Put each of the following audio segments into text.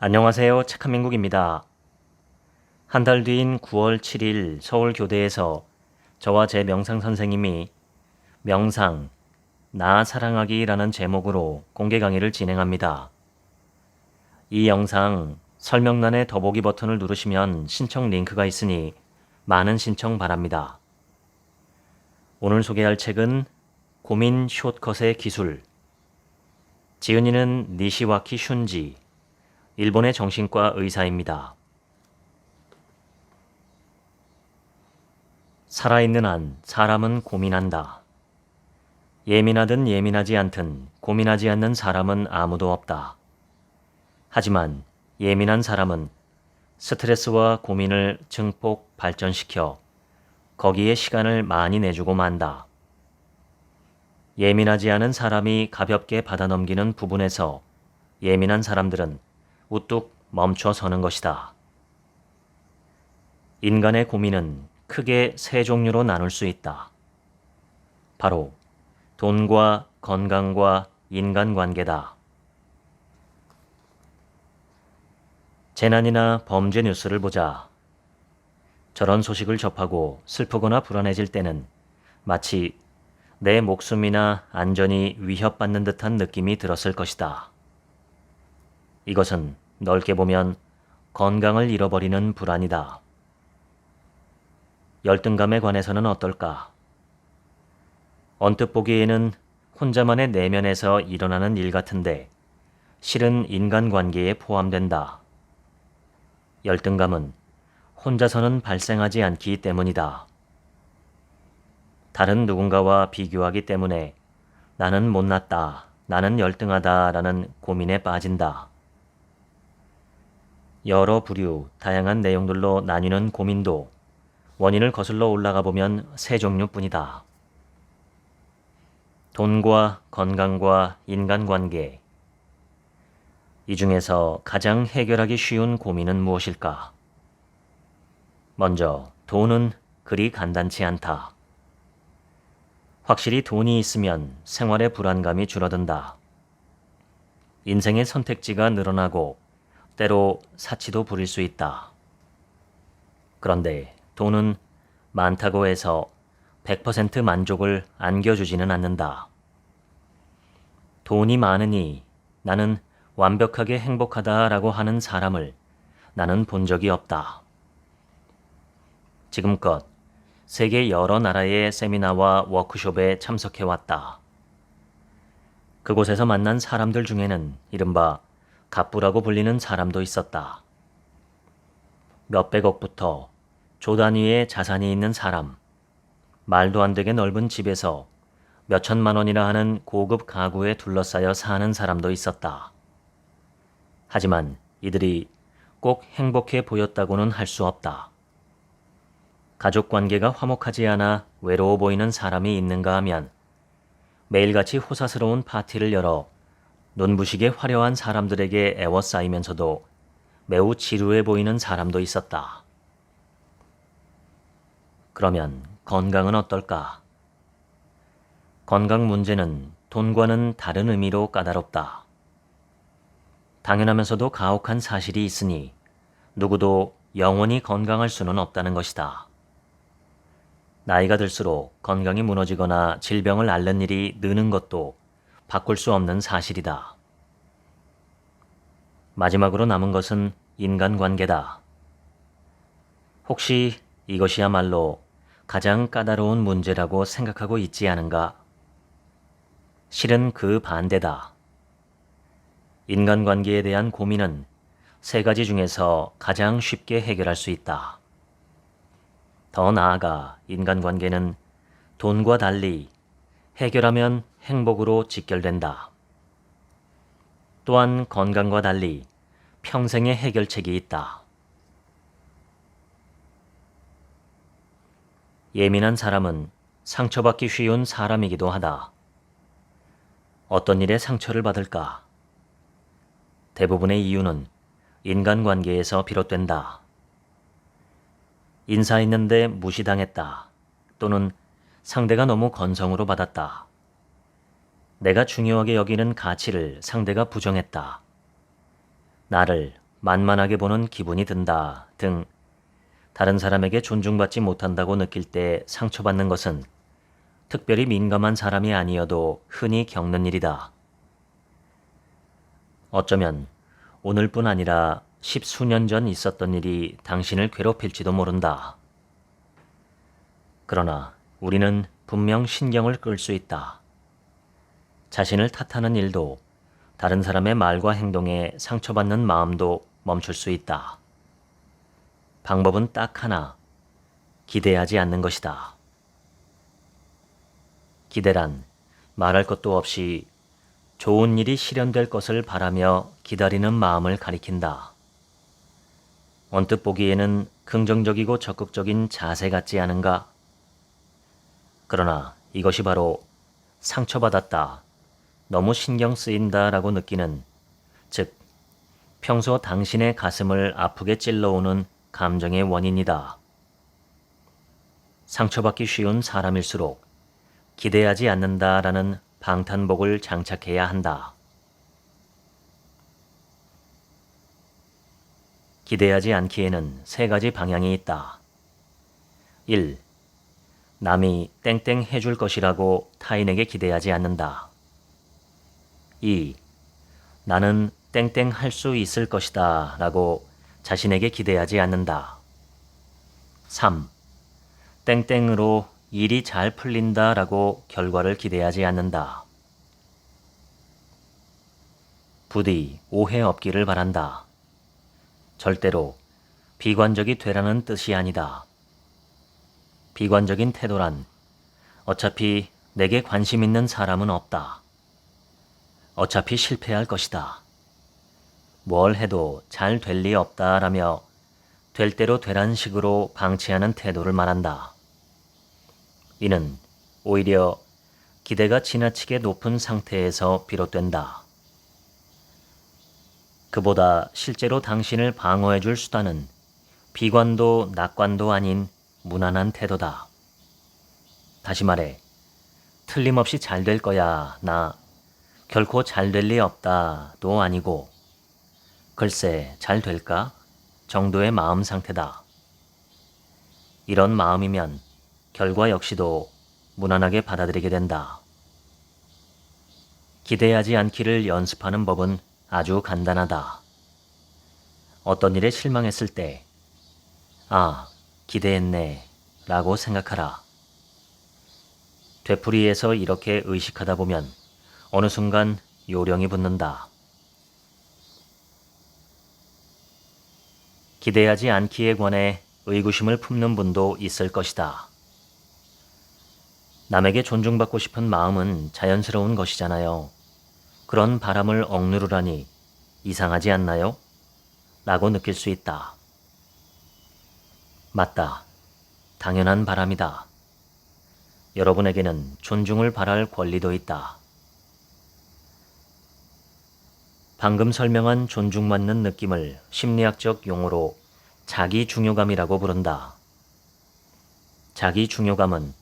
안녕하세요. 책한민국입니다. 한 달 뒤인 9월 7일 서울교대에서 저와 제 명상 선생님이 명상, 나 사랑하기라는 제목으로 공개 강의를 진행합니다. 이 영상 설명란의 더보기 버튼을 누르시면 신청 링크가 있으니 많은 신청 바랍니다. 오늘 소개할 책은 고민 숏컷의 기술. 지은이는 니시와키 슌지, 일본의 정신과 의사입니다. 살아있는 한 사람은 고민한다. 예민하든 예민하지 않든 고민하지 않는 사람은 아무도 없다. 하지만 예민한 사람은 스트레스와 고민을 증폭 발전시켜 거기에 시간을 많이 내주고 만다. 예민하지 않은 사람이 가볍게 받아넘기는 부분에서 예민한 사람들은 우뚝 멈춰 서는 것이다. 인간의 고민은 크게 세 종류로 나눌 수 있다. 바로 돈과 건강과 인간관계다. 재난이나 범죄 뉴스를 보자. 저런 소식을 접하고 슬프거나 불안해질 때는 마치 내 목숨이나 안전이 위협받는 듯한 느낌이 들었을 것이다. 이것은 넓게 보면 건강을 잃어버리는 불안이다. 열등감에 관해서는 어떨까? 언뜻 보기에는 혼자만의 내면에서 일어나는 일 같은데 실은 인간관계에 포함된다. 열등감은 혼자서는 발생하지 않기 때문이다. 다른 누군가와 비교하기 때문에 나는 못났다, 나는 열등하다 라는 고민에 빠진다. 여러 부류, 다양한 내용들로 나뉘는 고민도 원인을 거슬러 올라가 보면 세 종류뿐이다. 돈과 건강과 인간관계. 이 중에서 가장 해결하기 쉬운 고민은 무엇일까? 먼저 돈은 그리 간단치 않다. 확실히 돈이 있으면 생활의 불안감이 줄어든다. 인생의 선택지가 늘어나고 때로 사치도 부릴 수 있다. 그런데 돈은 많다고 해서 100% 만족을 안겨주지는 않는다. 돈이 많으니 나는 완벽하게 행복하다라고 하는 사람을 나는 본 적이 없다. 지금껏 세계 여러 나라의 세미나와 워크숍에 참석해왔다. 그곳에서 만난 사람들 중에는 이른바 갑부라고 불리는 사람도 있었다. 몇백억부터 조 단위의 자산이 있는 사람, 말도 안 되게 넓은 집에서 몇천만 원이나 하는 고급 가구에 둘러싸여 사는 사람도 있었다. 하지만 이들이 꼭 행복해 보였다고는 할 수 없다. 가족 관계가 화목하지 않아 외로워 보이는 사람이 있는가 하면 매일같이 호사스러운 파티를 열어 눈부시게 화려한 사람들에게 애워싸이면서도 매우 지루해 보이는 사람도 있었다. 그러면 건강은 어떨까? 건강 문제는 돈과는 다른 의미로 까다롭다. 당연하면서도 가혹한 사실이 있으니 누구도 영원히 건강할 수는 없다는 것이다. 나이가 들수록 건강이 무너지거나 질병을 앓는 일이 느는 것도 바꿀 수 없는 사실이다. 마지막으로 남은 것은 인간관계다. 혹시 이것이야말로 가장 까다로운 문제라고 생각하고 있지 않은가? 실은 그 반대다. 인간관계에 대한 고민은 세 가지 중에서 가장 쉽게 해결할 수 있다. 더 나아가 인간관계는 돈과 달리 해결하면 행복으로 직결된다. 또한 건강과 달리 평생의 해결책이 있다. 예민한 사람은 상처받기 쉬운 사람이기도 하다. 어떤 일에 상처를 받을까? 대부분의 이유는 인간관계에서 비롯된다. 인사했는데 무시당했다. 또는 상대가 너무 건성으로 받았다. 내가 중요하게 여기는 가치를 상대가 부정했다. 나를 만만하게 보는 기분이 든다 등 다른 사람에게 존중받지 못한다고 느낄 때 상처받는 것은 특별히 민감한 사람이 아니어도 흔히 겪는 일이다. 어쩌면 오늘뿐 아니라 십수년 전 있었던 일이 당신을 괴롭힐지도 모른다. 그러나 우리는 분명 신경을 끌 수 있다. 자신을 탓하는 일도 다른 사람의 말과 행동에 상처받는 마음도 멈출 수 있다. 방법은 딱 하나, 기대하지 않는 것이다. 기대란 말할 것도 없이 좋은 일이 실현될 것을 바라며 기다리는 마음을 가리킨다. 언뜻 보기에는 긍정적이고 적극적인 자세 같지 않은가? 그러나 이것이 바로 상처받았다, 너무 신경 쓰인다 라고 느끼는, 즉 평소 당신의 가슴을 아프게 찔러오는 감정의 원인이다. 상처받기 쉬운 사람일수록 기대하지 않는다라는 방탄복을 장착해야 한다. 기대하지 않기에는 세 가지 방향이 있다. 1. 남이 땡땡 해줄 것이라고 타인에게 기대하지 않는다. 2. 나는 땡땡 할 수 있을 것이다 라고 자신에게 기대하지 않는다. 3. 땡땡으로 일이 잘 풀린다 라고 결과를 기대하지 않는다. 부디 오해 없기를 바란다. 절대로 비관적이 되라는 뜻이 아니다. 비관적인 태도란 어차피 내게 관심 있는 사람은 없다. 어차피 실패할 것이다. 뭘 해도 잘 될 리 없다라며 될 대로 되란 식으로 방치하는 태도를 말한다. 이는 오히려 기대가 지나치게 높은 상태에서 비롯된다. 그보다 실제로 당신을 방어해줄 수단은 비관도 낙관도 아닌 무난한 태도다. 다시 말해, 틀림없이 잘 될 거야, 나 결코 잘 될 리 없다도 아니고 글쎄 잘 될까? 정도의 마음 상태다. 이런 마음이면 결과 역시도 무난하게 받아들이게 된다. 기대하지 않기를 연습하는 법은 아주 간단하다. 어떤 일에 실망했을 때, 아, 기대했네 라고 생각하라. 되풀이해서 이렇게 의식하다 보면 어느 순간 요령이 붙는다. 기대하지 않기에 관해 의구심을 품는 분도 있을 것이다. 남에게 존중받고 싶은 마음은 자연스러운 것이잖아요. 그런 바람을 억누르라니 이상하지 않나요? 라고 느낄 수 있다. 맞다. 당연한 바람이다. 여러분에게는 존중을 바랄 권리도 있다. 방금 설명한 존중받는 느낌을 심리학적 용어로 자기 중요감이라고 부른다. 자기 중요감은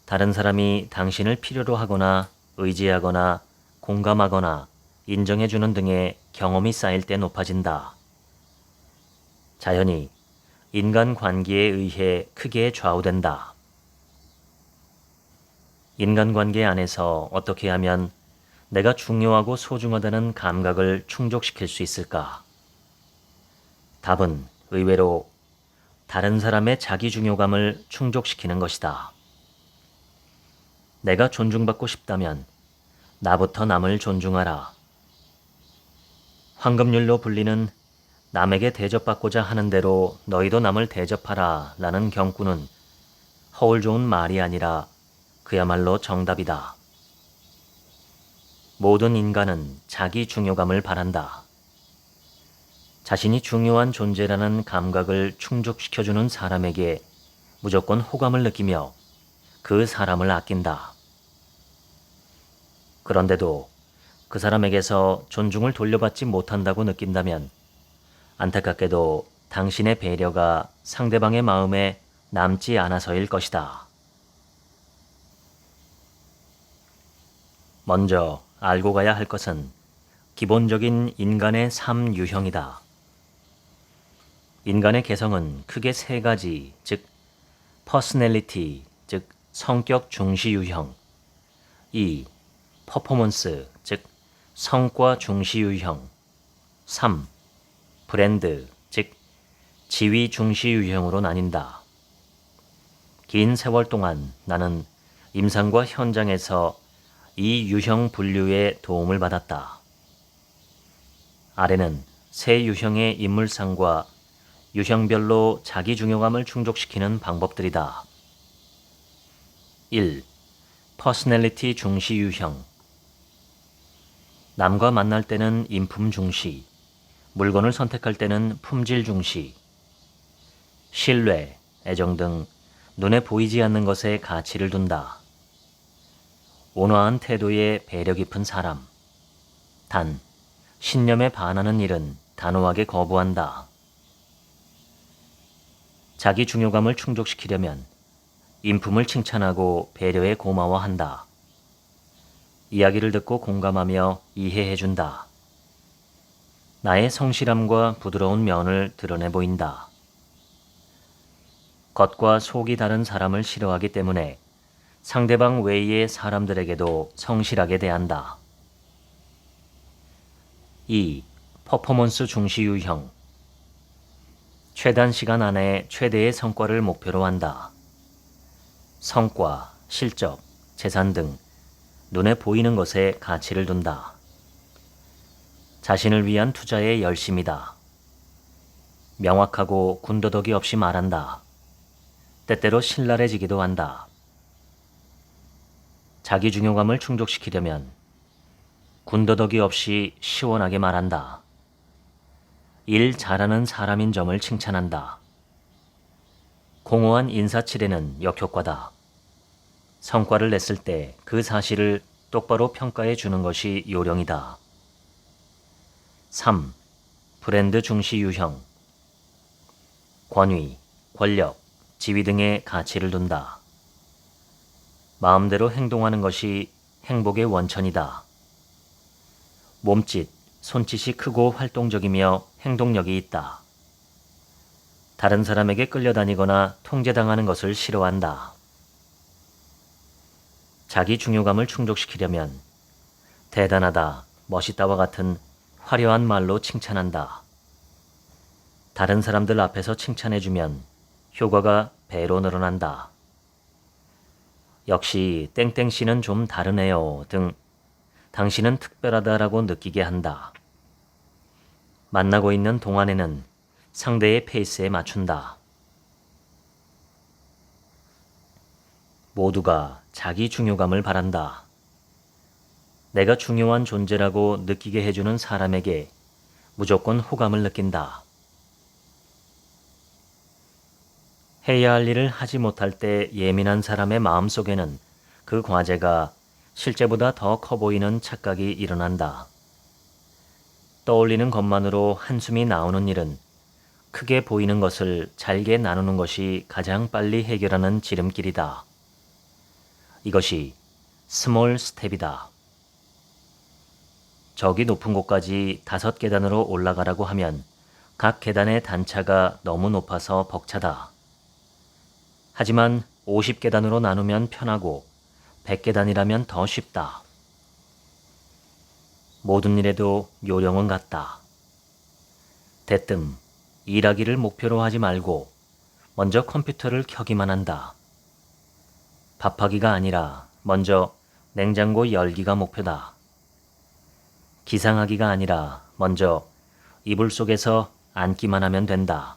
다른 사람이 당신을 필요로 하거나 의지하거나 공감하거나 인정해주는 등의 경험이 쌓일 때 높아진다. 자연히 인간관계에 의해 크게 좌우된다. 인간관계 안에서 어떻게 하면 내가 중요하고 소중하다는 감각을 충족시킬 수 있을까? 답은 의외로 다른 사람의 자기 중요감을 충족시키는 것이다. 내가 존중받고 싶다면 나부터 남을 존중하라. 황금률로 불리는 남에게 대접받고자 하는 대로 너희도 남을 대접하라 라는 경구는 허울 좋은 말이 아니라 그야말로 정답이다. 모든 인간은 자기 중요감을 바란다. 자신이 중요한 존재라는 감각을 충족시켜주는 사람에게 무조건 호감을 느끼며 그 사람을 아낀다. 그런데도 그 사람에게서 존중을 돌려받지 못한다고 느낀다면 안타깝게도 당신의 배려가 상대방의 마음에 남지 않아서일 것이다. 먼저 알고 가야 할 것은 기본적인 인간의 삶 유형이다. 인간의 개성은 크게 세 가지, 즉 퍼스널리티, 즉 성격 중시 유형, 2. 퍼포먼스, 즉 성과 중시 유형, 3. 브랜드, 즉 지위 중시 유형으로 나뉜다. 긴 세월 동안 나는 임상과 현장에서 이 유형 분류에 도움을 받았다. 아래는 세 유형의 인물상과 유형별로 자기 중요감을 충족시키는 방법들이다. 1. 퍼스널리티 중시 유형. 남과 만날 때는 인품 중시, 물건을 선택할 때는 품질 중시, 신뢰, 애정 등 눈에 보이지 않는 것에 가치를 둔다. 온화한 태도에 배려 깊은 사람. 단, 신념에 반하는 일은 단호하게 거부한다. 자기 중요감을 충족시키려면 인품을 칭찬하고 배려에 고마워한다. 이야기를 듣고 공감하며 이해해준다. 나의 성실함과 부드러운 면을 드러내 보인다. 겉과 속이 다른 사람을 싫어하기 때문에 상대방 외의 사람들에게도 성실하게 대한다. 2. 퍼포먼스 중시 유형. 최단 시간 안에 최대의 성과를 목표로 한다. 성과, 실적, 재산 등 눈에 보이는 것에 가치를 둔다. 자신을 위한 투자에 열심이다. 명확하고 군더더기 없이 말한다. 때때로 신랄해지기도 한다. 자기 중요감을 충족시키려면 군더더기 없이 시원하게 말한다. 일 잘하는 사람인 점을 칭찬한다. 공허한 인사치레는 역효과다. 성과를 냈을 때 그 사실을 똑바로 평가해 주는 것이 요령이다. 3. 브랜드 중시 유형. 권위, 권력, 지위 등의 가치를 둔다. 마음대로 행동하는 것이 행복의 원천이다. 몸짓, 손짓이 크고 활동적이며 행동력이 있다. 다른 사람에게 끌려다니거나 통제당하는 것을 싫어한다. 자기 중요감을 충족시키려면 대단하다, 멋있다와 같은 화려한 말로 칭찬한다. 다른 사람들 앞에서 칭찬해주면 효과가 배로 늘어난다. 역시 땡땡씨는 좀 다르네요 등 당신은 특별하다라고 느끼게 한다. 만나고 있는 동안에는 상대의 페이스에 맞춘다. 모두가 자기 중요감을 바란다. 내가 중요한 존재라고 느끼게 해주는 사람에게 무조건 호감을 느낀다. 해야 할 일을 하지 못할 때 예민한 사람의 마음속에는 그 과제가 실제보다 더 커 보이는 착각이 일어난다. 떠올리는 것만으로 한숨이 나오는 일은 크게 보이는 것을 잘게 나누는 것이 가장 빨리 해결하는 지름길이다. 이것이 스몰 스텝이다. 저기 높은 곳까지 5계단으로 올라가라고 하면 각 계단의 단차가 너무 높아서 벅차다. 하지만 50계단으로 나누면 편하고 100계단이라면 더 쉽다. 모든 일에도 요령은 같다. 대뜸 일하기를 목표로 하지 말고 먼저 컴퓨터를 켜기만 한다. 밥하기가 아니라 먼저 냉장고 열기가 목표다. 기상하기가 아니라 먼저 이불 속에서 앉기만 하면 된다.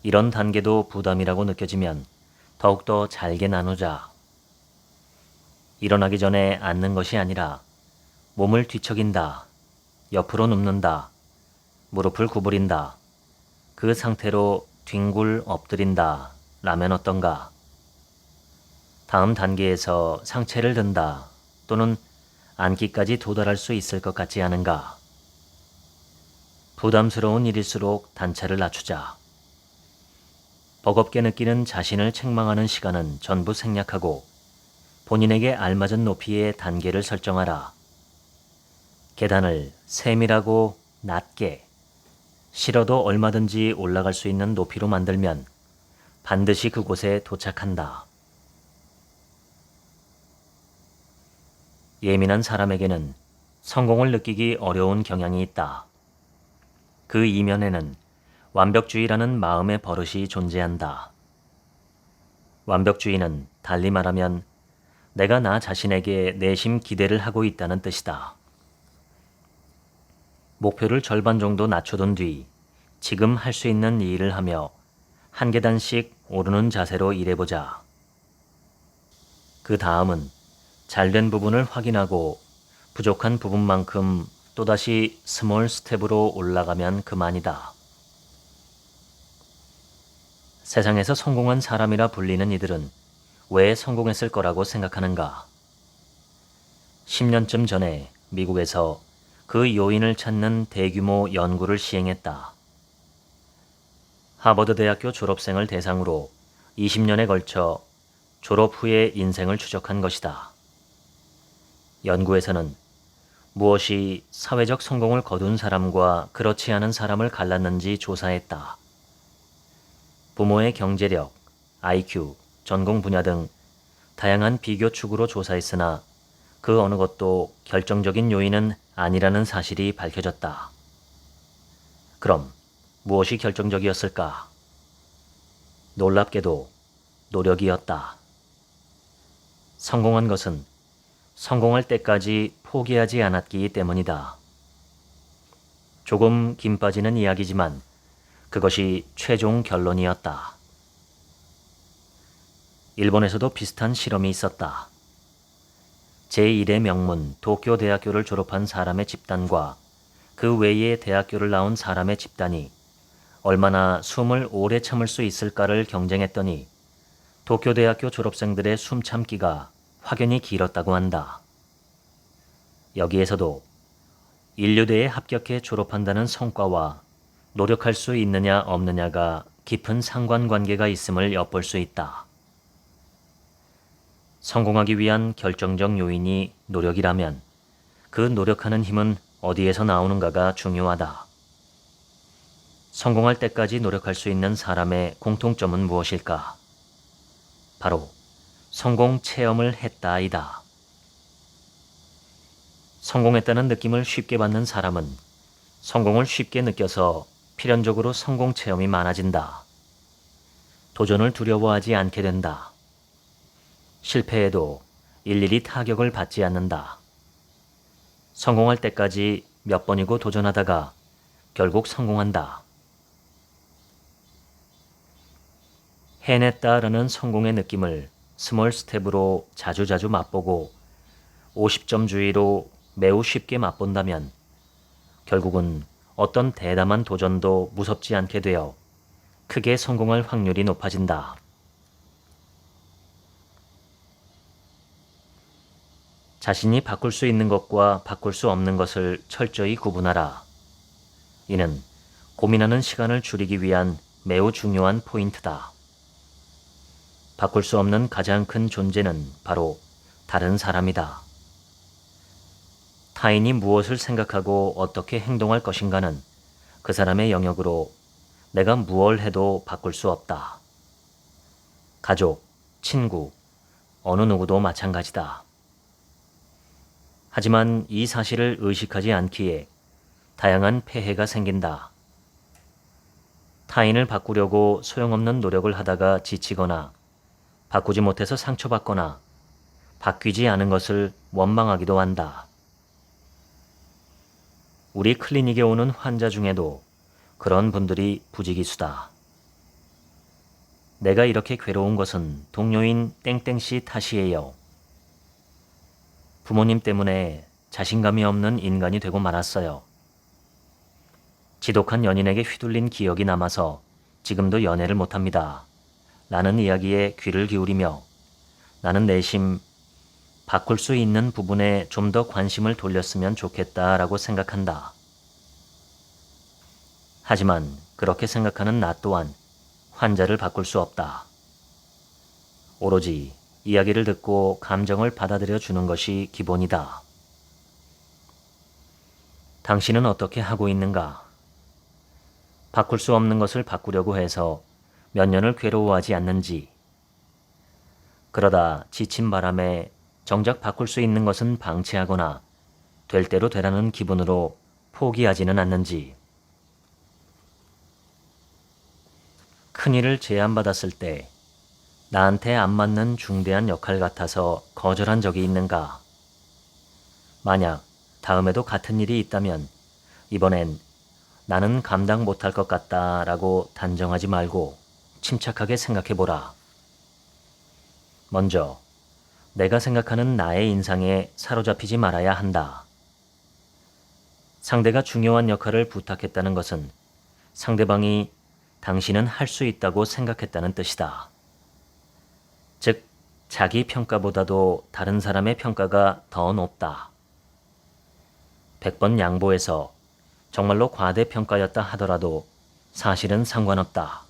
이런 단계도 부담이라고 느껴지면 더욱더 잘게 나누자. 일어나기 전에 앉는 것이 아니라 몸을 뒤척인다. 옆으로 눕는다. 무릎을 구부린다. 그 상태로 뒹굴 엎드린다. 라면 어떤가? 다음 단계에서 상체를 든다. 또는 앉기까지 도달할 수 있을 것 같지 않은가? 부담스러운 일일수록 단차를 낮추자. 버겁게 느끼는 자신을 책망하는 시간은 전부 생략하고 본인에게 알맞은 높이의 단계를 설정하라. 계단을 세밀하고 낮게, 싫어도 얼마든지 올라갈 수 있는 높이로 만들면 반드시 그곳에 도착한다. 예민한 사람에게는 성공을 느끼기 어려운 경향이 있다. 그 이면에는 완벽주의라는 마음의 버릇이 존재한다. 완벽주의는 달리 말하면 내가 나 자신에게 내심 기대를 하고 있다는 뜻이다. 목표를 절반 정도 낮춰둔 뒤 지금 할 수 있는 이 일을 하며 한 계단씩 오르는 자세로 일해보자. 그 다음은 잘된 부분을 확인하고 부족한 부분만큼 또다시 스몰 스텝으로 올라가면 그만이다. 세상에서 성공한 사람이라 불리는 이들은 왜 성공했을 거라고 생각하는가? 10년쯤 전에 미국에서 그 요인을 찾는 대규모 연구를 시행했다. 하버드 대학교 졸업생을 대상으로 20년에 걸쳐 졸업 후의 인생을 추적한 것이다. 연구에서는 무엇이 사회적 성공을 거둔 사람과 그렇지 않은 사람을 갈랐는지 조사했다. 부모의 경제력, IQ, 전공 분야 등 다양한 비교 축으로 조사했으나 그 어느 것도 결정적인 요인은 아니라는 사실이 밝혀졌다. 그럼 무엇이 결정적이었을까? 놀랍게도 노력이었다. 성공한 것은 성공할 때까지 포기하지 않았기 때문이다. 조금 김 빠지는 이야기지만 그것이 최종 결론이었다. 일본에서도 비슷한 실험이 있었다. 제1의 명문 도쿄 대학교를 졸업한 사람의 집단과 그 외의 대학교를 나온 사람의 집단이 얼마나 숨을 오래 참을 수 있을까를 경쟁했더니 도쿄 대학교 졸업생들의 숨 참기가 확연히 길었다고 한다. 여기에서도 인류대에 합격해 졸업한다는 성과와 노력할 수 있느냐 없느냐가 깊은 상관관계가 있음을 엿볼 수 있다. 성공하기 위한 결정적 요인이 노력이라면 그 노력하는 힘은 어디에서 나오는가가 중요하다. 성공할 때까지 노력할 수 있는 사람의 공통점은 무엇일까? 바로 성공 체험을 했다이다. 성공했다는 느낌을 쉽게 받는 사람은 성공을 쉽게 느껴서 필연적으로 성공 체험이 많아진다. 도전을 두려워하지 않게 된다. 실패해도 일일이 타격을 받지 않는다. 성공할 때까지 몇 번이고 도전하다가 결국 성공한다. 해냈다라는 성공의 느낌을 스몰 스텝으로 자주자주 맛보고 50점 주의로 매우 쉽게 맛본다면 결국은 어떤 대담한 도전도 무섭지 않게 되어 크게 성공할 확률이 높아진다. 자신이 바꿀 수 있는 것과 바꿀 수 없는 것을 철저히 구분하라. 이는 고민하는 시간을 줄이기 위한 매우 중요한 포인트다. 바꿀 수 없는 가장 큰 존재는 바로 다른 사람이다. 타인이 무엇을 생각하고 어떻게 행동할 것인가는 그 사람의 영역으로 내가 무엇을 해도 바꿀 수 없다. 가족, 친구, 어느 누구도 마찬가지다. 하지만 이 사실을 의식하지 않기에 다양한 폐해가 생긴다. 타인을 바꾸려고 소용없는 노력을 하다가 지치거나 바꾸지 못해서 상처받거나 바뀌지 않은 것을 원망하기도 한다. 우리 클리닉에 오는 환자 중에도 그런 분들이 부지기수다. 내가 이렇게 괴로운 것은 동료인 땡땡씨 탓이에요. 부모님 때문에 자신감이 없는 인간이 되고 말았어요. 지독한 연인에게 휘둘린 기억이 남아서 지금도 연애를 못합니다. 라는 이야기에 귀를 기울이며 나는 내심 바꿀 수 있는 부분에 좀 더 관심을 돌렸으면 좋겠다라고 생각한다. 하지만 그렇게 생각하는 나 또한 환자를 바꿀 수 없다. 오로지 이야기를 듣고 감정을 받아들여 주는 것이 기본이다. 당신은 어떻게 하고 있는가? 바꿀 수 없는 것을 바꾸려고 해서 몇 년을 괴로워하지 않는지, 그러다 지친 바람에 정작 바꿀 수 있는 것은 방치하거나 될 대로 되라는 기분으로 포기하지는 않는지, 큰일을 제안받았을 때 나한테 안 맞는 중대한 역할 같아서 거절한 적이 있는가? 만약 다음에도 같은 일이 있다면 이번엔 나는 감당 못할 것 같다라고 단정하지 말고 침착하게 생각해보라. 먼저 내가 생각하는 나의 인상에 사로잡히지 말아야 한다. 상대가 중요한 역할을 부탁했다는 것은 상대방이 당신은 할 수 있다고 생각했다는 뜻이다. 즉, 자기 평가보다도 다른 사람의 평가가 더 높다. 100번 양보해서 정말로 과대평가였다 하더라도 사실은 상관없다.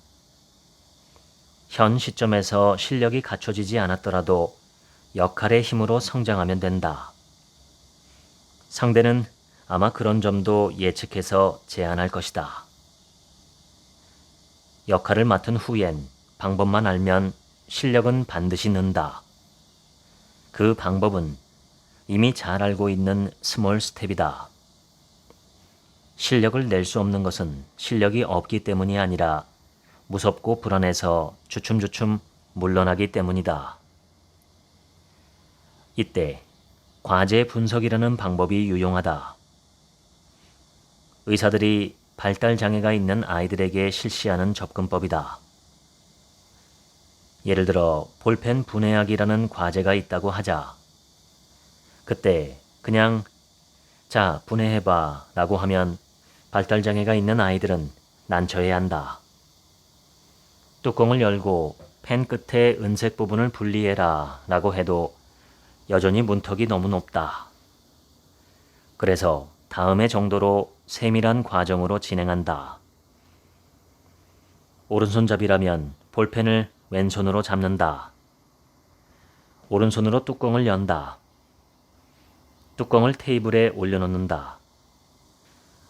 현 시점에서 실력이 갖춰지지 않았더라도 역할의 힘으로 성장하면 된다. 상대는 아마 그런 점도 예측해서 제안할 것이다. 역할을 맡은 후엔 방법만 알면 실력은 반드시 는다. 그 방법은 이미 잘 알고 있는 스몰 스텝이다. 실력을 낼 수 없는 것은 실력이 없기 때문이 아니라 무섭고 불안해서 주춤주춤 물러나기 때문이다. 이때 과제 분석이라는 방법이 유용하다. 의사들이 발달 장애가 있는 아이들에게 실시하는 접근법이다. 예를 들어 볼펜 분해하기라는 과제가 있다고 하자. 그때 그냥 자, 분해해봐 라고 하면 발달 장애가 있는 아이들은 난처해한다. 뚜껑을 열고 펜 끝에 은색 부분을 분리해라 라고 해도 여전히 문턱이 너무 높다. 그래서 다음의 정도로 세밀한 과정으로 진행한다. 오른손잡이라면 볼펜을 왼손으로 잡는다. 오른손으로 뚜껑을 연다. 뚜껑을 테이블에 올려놓는다.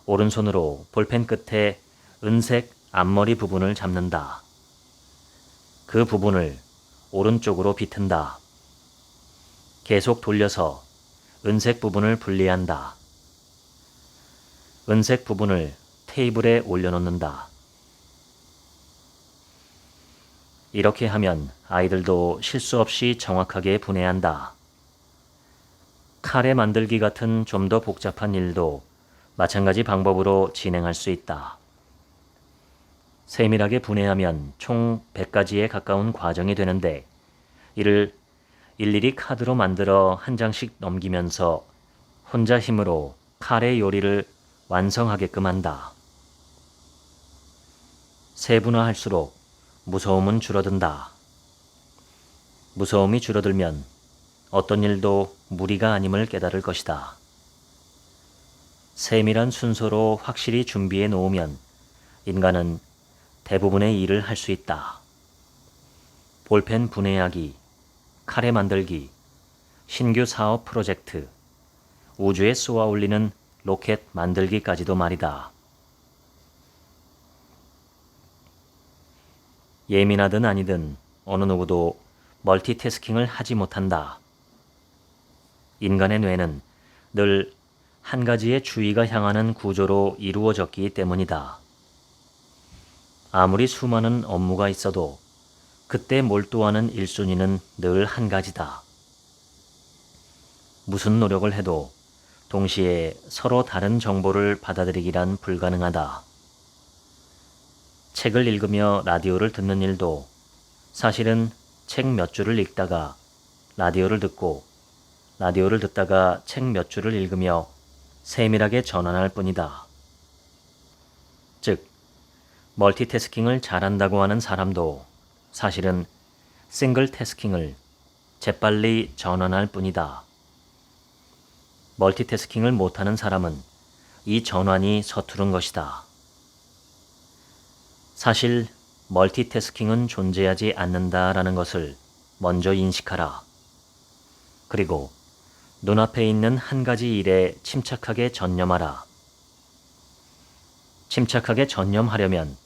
오른손으로 볼펜 끝에 은색 앞머리 부분을 잡는다. 그 부분을 오른쪽으로 비튼다. 계속 돌려서 은색 부분을 분리한다. 은색 부분을 테이블에 올려놓는다. 이렇게 하면 아이들도 실수 없이 정확하게 분해한다. 카레 만들기 같은 좀 더 복잡한 일도 마찬가지 방법으로 진행할 수 있다. 세밀하게 분해하면 총 100가지에 가까운 과정이 되는데 이를 일일이 카드로 만들어 한 장씩 넘기면서 혼자 힘으로 카레 요리를 완성하게끔 한다. 세분화할수록 무서움은 줄어든다. 무서움이 줄어들면 어떤 일도 무리가 아님을 깨달을 것이다. 세밀한 순서로 확실히 준비해 놓으면 인간은 대부분의 일을 할 수 있다. 볼펜 분해하기, 카레 만들기, 신규 사업 프로젝트, 우주에 쏘아 올리는 로켓 만들기까지도 말이다. 예민하든 아니든 어느 누구도 멀티태스킹을 하지 못한다. 인간의 뇌는 늘 한 가지의 주의가 향하는 구조로 이루어졌기 때문이다. 아무리 수많은 업무가 있어도 그때 몰두하는 1순위는 늘 한 가지다. 무슨 노력을 해도 동시에 서로 다른 정보를 받아들이기란 불가능하다. 책을 읽으며 라디오를 듣는 일도 사실은 책 몇 줄을 읽다가 라디오를 듣고 라디오를 듣다가 책 몇 줄을 읽으며 세밀하게 전환할 뿐이다. 즉, 멀티태스킹을 잘한다고 하는 사람도 사실은 싱글 태스킹을 재빨리 전환할 뿐이다. 멀티태스킹을 못하는 사람은 이 전환이 서투른 것이다. 사실 멀티태스킹은 존재하지 않는다라는 것을 먼저 인식하라. 그리고 눈앞에 있는 한 가지 일에 침착하게 전념하라. 침착하게 전념하려면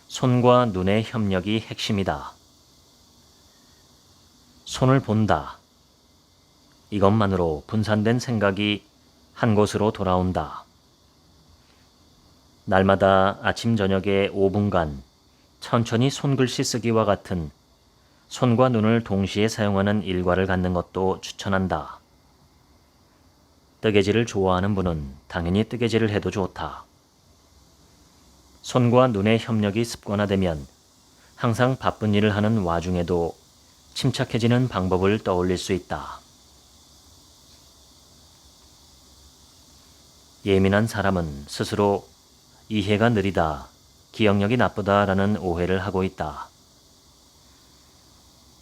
손과 눈의 협력이 핵심이다. 손을 본다. 이것만으로 분산된 생각이 한 곳으로 돌아온다. 날마다 아침 저녁에 5분간 천천히 손글씨 쓰기와 같은 손과 눈을 동시에 사용하는 일과를 갖는 것도 추천한다. 뜨개질을 좋아하는 분은 당연히 뜨개질을 해도 좋다. 손과 눈의 협력이 습관화되면 항상 바쁜 일을 하는 와중에도 침착해지는 방법을 떠올릴 수 있다. 예민한 사람은 스스로 이해가 느리다, 기억력이 나쁘다라는 오해를 하고 있다.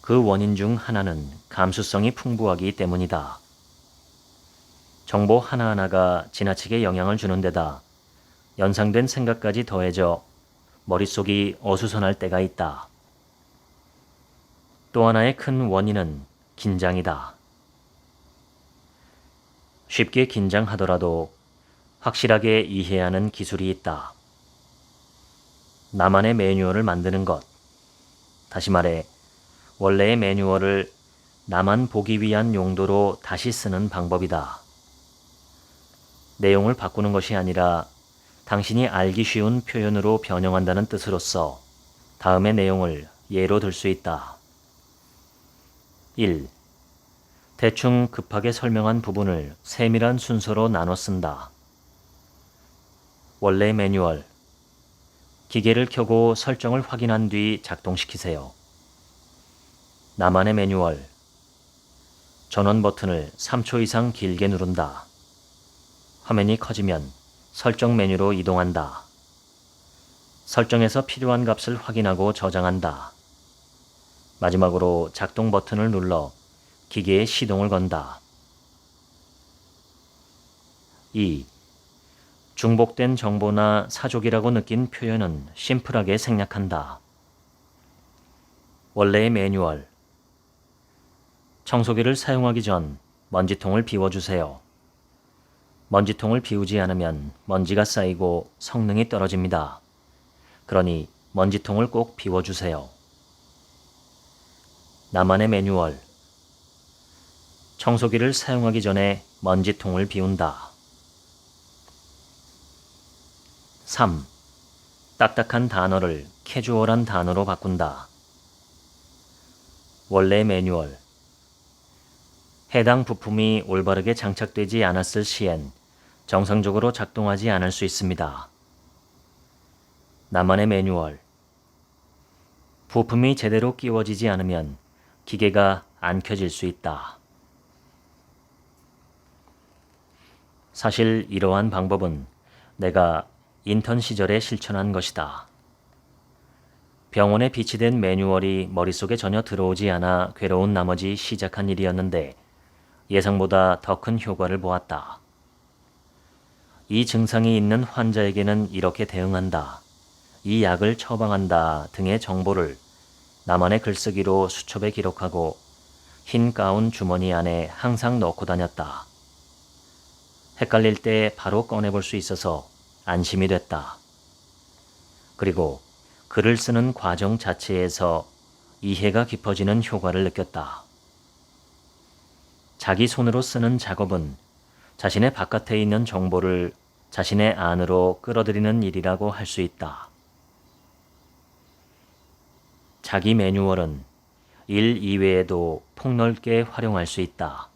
그 원인 중 하나는 감수성이 풍부하기 때문이다. 정보 하나하나가 지나치게 영향을 주는 데다 연상된 생각까지 더해져 머릿속이 어수선할 때가 있다. 또 하나의 큰 원인은 긴장이다. 쉽게 긴장하더라도 확실하게 이해해야 하는 기술이 있다. 나만의 매뉴얼을 만드는 것. 다시 말해, 원래의 매뉴얼을 나만 보기 위한 용도로 다시 쓰는 방법이다. 내용을 바꾸는 것이 아니라 당신이 알기 쉬운 표현으로 변형한다는 뜻으로서 다음의 내용을 예로 들 수 있다. 1. 대충 급하게 설명한 부분을 세밀한 순서로 나눠 쓴다. 원래 매뉴얼. 기계를 켜고 설정을 확인한 뒤 작동시키세요. 나만의 매뉴얼. 전원 버튼을 3초 이상 길게 누른다. 화면이 커지면 설정 메뉴로 이동한다. 설정에서 필요한 값을 확인하고 저장한다. 마지막으로 작동 버튼을 눌러 기계에 시동을 건다. 2. 중복된 정보나 사족이라고 느낀 표현은 심플하게 생략한다. 원래의 매뉴얼. 청소기를 사용하기 전 먼지통을 비워주세요. 먼지통을 비우지 않으면 먼지가 쌓이고 성능이 떨어집니다. 그러니 먼지통을 꼭 비워주세요. 나만의 매뉴얼. 청소기를 사용하기 전에 먼지통을 비운다. 3. 딱딱한 단어를 캐주얼한 단어로 바꾼다. 원래 매뉴얼. 해당 부품이 올바르게 장착되지 않았을 시엔 정상적으로 작동하지 않을 수 있습니다. 나만의 매뉴얼. 부품이 제대로 끼워지지 않으면 기계가 안 켜질 수 있다. 사실 이러한 방법은 내가 인턴 시절에 실천한 것이다. 병원에 비치된 매뉴얼이 머릿속에 전혀 들어오지 않아 괴로운 나머지 시작한 일이었는데 예상보다 더 큰 효과를 보았다. 이 증상이 있는 환자에게는 이렇게 대응한다. 이 약을 처방한다 등의 정보를 나만의 글쓰기로 수첩에 기록하고 흰 가운 주머니 안에 항상 넣고 다녔다. 헷갈릴 때 바로 꺼내볼 수 있어서 안심이 됐다. 그리고 글을 쓰는 과정 자체에서 이해가 깊어지는 효과를 느꼈다. 자기 손으로 쓰는 작업은 자신의 바깥에 있는 정보를 자신의 안으로 끌어들이는 일이라고 할 수 있다. 자기 매뉴얼은 일 이외에도 폭넓게 활용할 수 있다.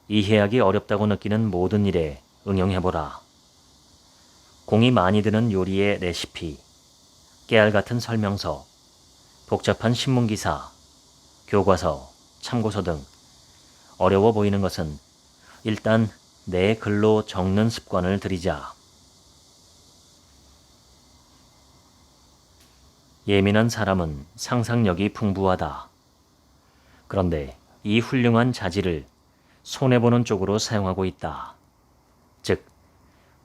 이해하기 어렵다고 느끼는 모든 일에 응용해보라. 공이 많이 드는 요리의 레시피, 깨알 같은 설명서, 복잡한 신문기사, 교과서, 참고서 등 어려워 보이는 것은 일단 내 글로 적는 습관을 들이자. 예민한 사람은 상상력이 풍부하다. 그런데 이 훌륭한 자질을 손해보는 쪽으로 사용하고 있다. 즉,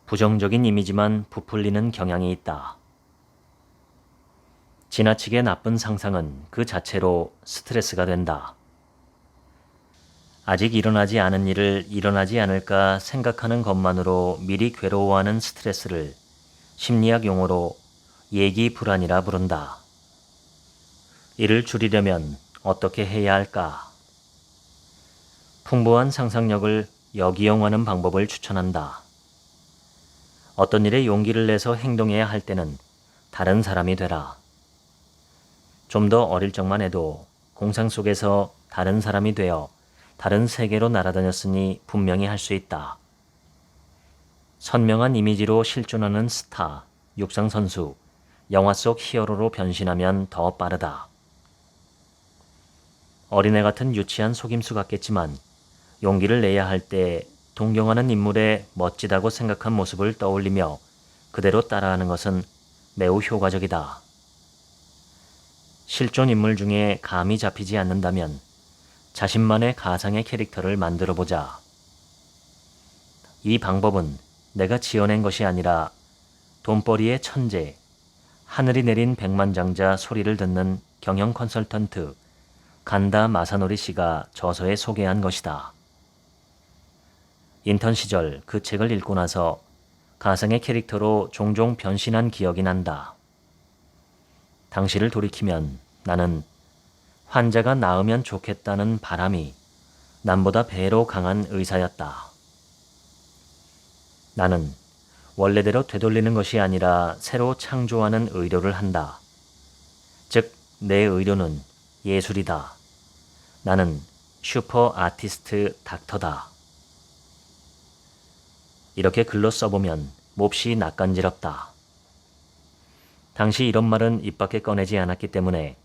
부정적인 이미지만 부풀리는 경향이 있다. 지나치게 나쁜 상상은 그 자체로 스트레스가 된다. 아직 일어나지 않은 일을 일어나지 않을까 생각하는 것만으로 미리 괴로워하는 스트레스를 심리학 용어로 예기불안이라 부른다. 이를 줄이려면 어떻게 해야 할까? 풍부한 상상력을 역이용하는 방법을 추천한다. 어떤 일에 용기를 내서 행동해야 할 때는 다른 사람이 되라. 좀 더 어릴 적만 해도 공상 속에서 다른 사람이 되어 다른 세계로 날아다녔으니 분명히 할 수 있다. 선명한 이미지로 실존하는 스타, 육상선수, 영화 속 히어로로 변신하면 더 빠르다. 어린애 같은 유치한 속임수 같겠지만 용기를 내야 할 때 동경하는 인물의 멋지다고 생각한 모습을 떠올리며 그대로 따라하는 것은 매우 효과적이다. 실존 인물 중에 감이 잡히지 않는다면 자신만의 가상의 캐릭터를 만들어 보자. 이 방법은 내가 지어낸 것이 아니라 돈벌이의 천재, 하늘이 내린 백만장자 소리를 듣는 경영 컨설턴트 간다 마사노리 씨가 저서에 소개한 것이다. 인턴 시절 그 책을 읽고 나서 가상의 캐릭터로 종종 변신한 기억이 난다. 당시를 돌이키면 나는 환자가 나으면 좋겠다는 바람이 남보다 배로 강한 의사였다. 나는 원래대로 되돌리는 것이 아니라 새로 창조하는 의료를 한다. 즉, 내 의료는 예술이다. 나는 슈퍼 아티스트 닥터다. 이렇게 글로 써보면 몹시 낯간지럽다. 당시 이런 말은 입 밖에 꺼내지 않았기 때문에